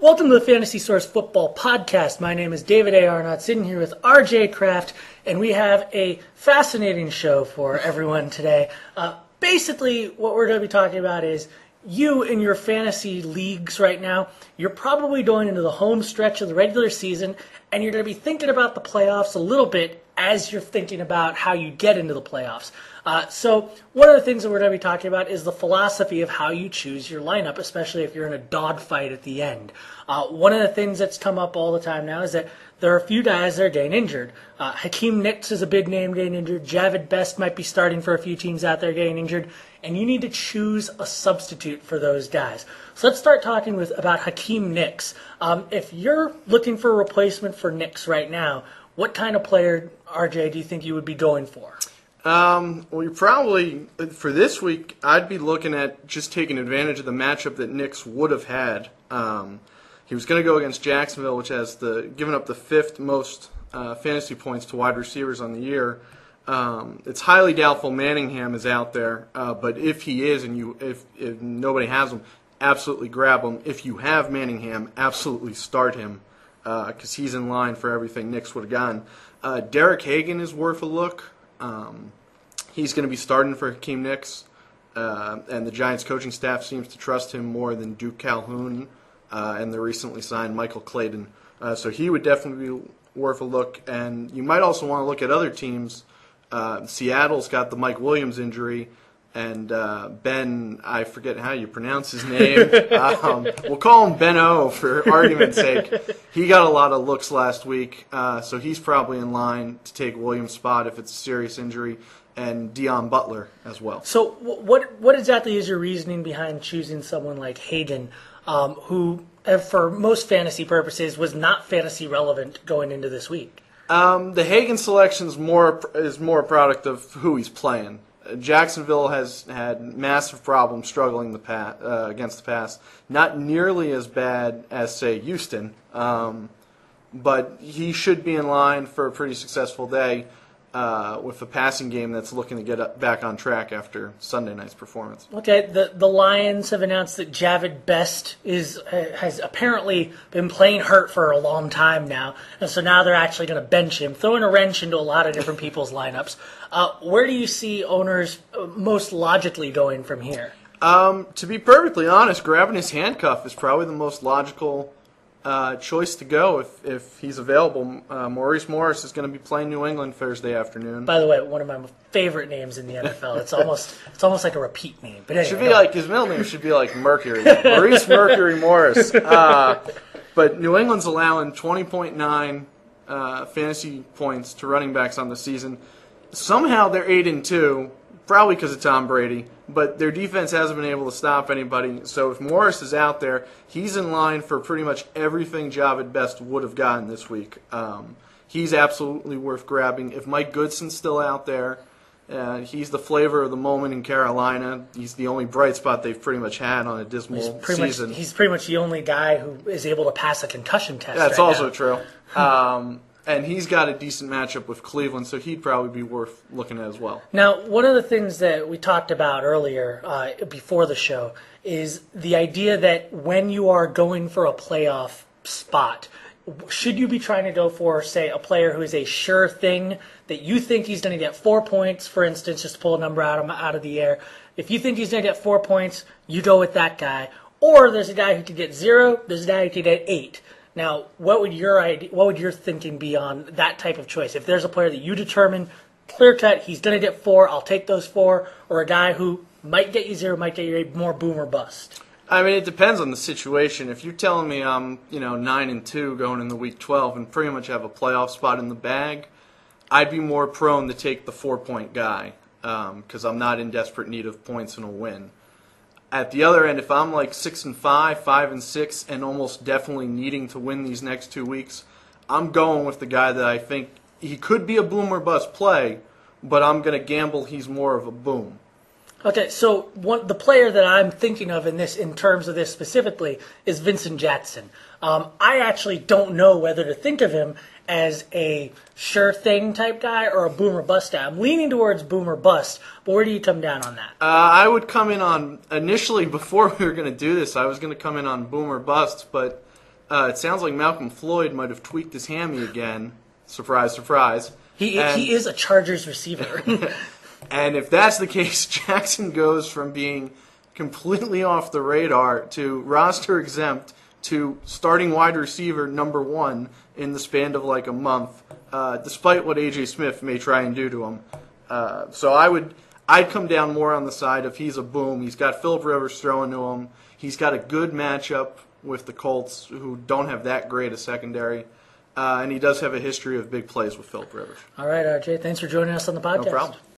Welcome to the Fantasy Source Football Podcast. My name is David A. Arnott, sitting here with RJ Kraft, and we have a fascinating show for everyone today. Basically, what we're going to be talking about is you in your fantasy leagues right now, you're probably going into the home stretch of the regular season, and you're going to be thinking about the playoffs a little bit as you're thinking about how you get into the playoffs. So one of the things that we're going to be talking about is the philosophy of how you choose your lineup, especially if you're in a dogfight at the end. One of the things that's come up all the time now is that there are a few guys that are getting injured. Hakeem Nicks is a big name getting injured. Javid Best might be starting for a few teams out there getting injured. And you need to choose a substitute for those guys. So let's start talking about Hakeem Nicks. If you're looking for a replacement for Nicks right now, what kind of player, RJ, do you think you would be going for? Well, you probably, for this week, I'd be looking at just taking advantage of the matchup that Nicks would have had. He was going to go against Jacksonville, which has given up the fifth most fantasy points to wide receivers on the year. It's highly doubtful Manningham is out there, but if he is, and if nobody has him, absolutely grab him. If you have Manningham, absolutely start him, because he's in line for everything Nicks would have gotten. Derek Hagan is worth a look. He's going to be starting for Hakeem Nicks, and the Giants coaching staff seems to trust him more than Duke Calhoun and the recently signed Michael Clayton. So he would definitely be worth a look. And you might also want to look at other teams. Seattle's got the Mike Williams injury, and Ben, I forget how you pronounce his name. We'll call him Ben O for argument's sake. He got a lot of looks last week, so he's probably in line to take Williams' spot if it's a serious injury, and Deion Butler as well. So what exactly is your reasoning behind choosing someone like Hagan, who, for most fantasy purposes, was not fantasy relevant going into this week? The Hagan selection is more a product of who he's playing. Jacksonville has had massive problems struggling against the pass. Not nearly as bad as, say, Houston, but he should be in line for a pretty successful day with a passing game that's looking to get back on track after Sunday night's performance. Okay, the Lions have announced that Javid Best has apparently been playing hurt for a long time now, and so now they're actually going to bench him, throwing a wrench into a lot of different people's lineups. Where do you see owners most logically going from here? To be perfectly honest, grabbing his handcuff is probably the most logical choice to go if he's available. Maurice Morris is going to be playing New England Thursday afternoon. By the way, one of my favorite names in the NFL. It's almost like a repeat name. But anyway, should be like his middle name should be like Mercury. Maurice Mercury Morris. But New England's allowing 20.9 fantasy points to running backs on the season. Somehow they're 8-2, probably because of Tom Brady. But their defense hasn't been able to stop anybody. So if Morris is out there, he's in line for pretty much everything Javid Best would have gotten this week. He's absolutely worth grabbing. If Mike Goodson's still out there, he's the flavor of the moment in Carolina. He's the only bright spot they've pretty much had on a dismal season. He's pretty much the only guy who is able to pass a concussion test. That's right also now. True. And he's got a decent matchup with Cleveland, so he'd probably be worth looking at as well. Now, one of the things that we talked about earlier before the show is the idea that when you are going for a playoff spot, should you be trying to go for, say, a player who is a sure thing that you think he's going to get 4 points, for instance, just to pull a number out of the air. If you think he's going to get 4 points, you go with that guy. Or there's a guy who could get 0, there's a guy who could get 8. Now, what would your thinking be on that type of choice? If there's a player that you determine, clear cut, he's going to get 4, I'll take those 4, or a guy who might get you 0, might get you 8, more boom or bust. I mean, it depends on the situation. If you're telling me I'm 9-2 going into week 12 and pretty much have a playoff spot in the bag, I'd be more prone to take the 4-point guy because I'm not in desperate need of points in a win. At the other end, if I'm like 6-5, 5-6, and almost definitely needing to win these next 2 weeks, I'm going with the guy that I think he could be a boom or bust play, but I'm going to gamble he's more of a boom. Okay, so the player that I'm thinking of in terms of this specifically is Vincent Jackson. I actually don't know whether to think of him as a sure thing type guy or a boom or bust guy. I'm leaning towards boom or bust, but where do you come down on that? I would come in on, initially before we were going to do this, I was going to come in on boom or bust, but It sounds like Malcolm Floyd might have tweaked his hammy again. Surprise, surprise. He is a Chargers receiver. And if that's the case, Jackson goes from being completely off the radar to roster exempt to starting wide receiver number 1 in the span of like a month, despite what A.J. Smith may try and do to him. So I'd come down more on the side of he's a boom. He's got Phillip Rivers throwing to him. He's got a good matchup with the Colts, who don't have that great a secondary. And he does have a history of big plays with Phillip Rivers. All right, RJ, thanks for joining us on the podcast. No problem.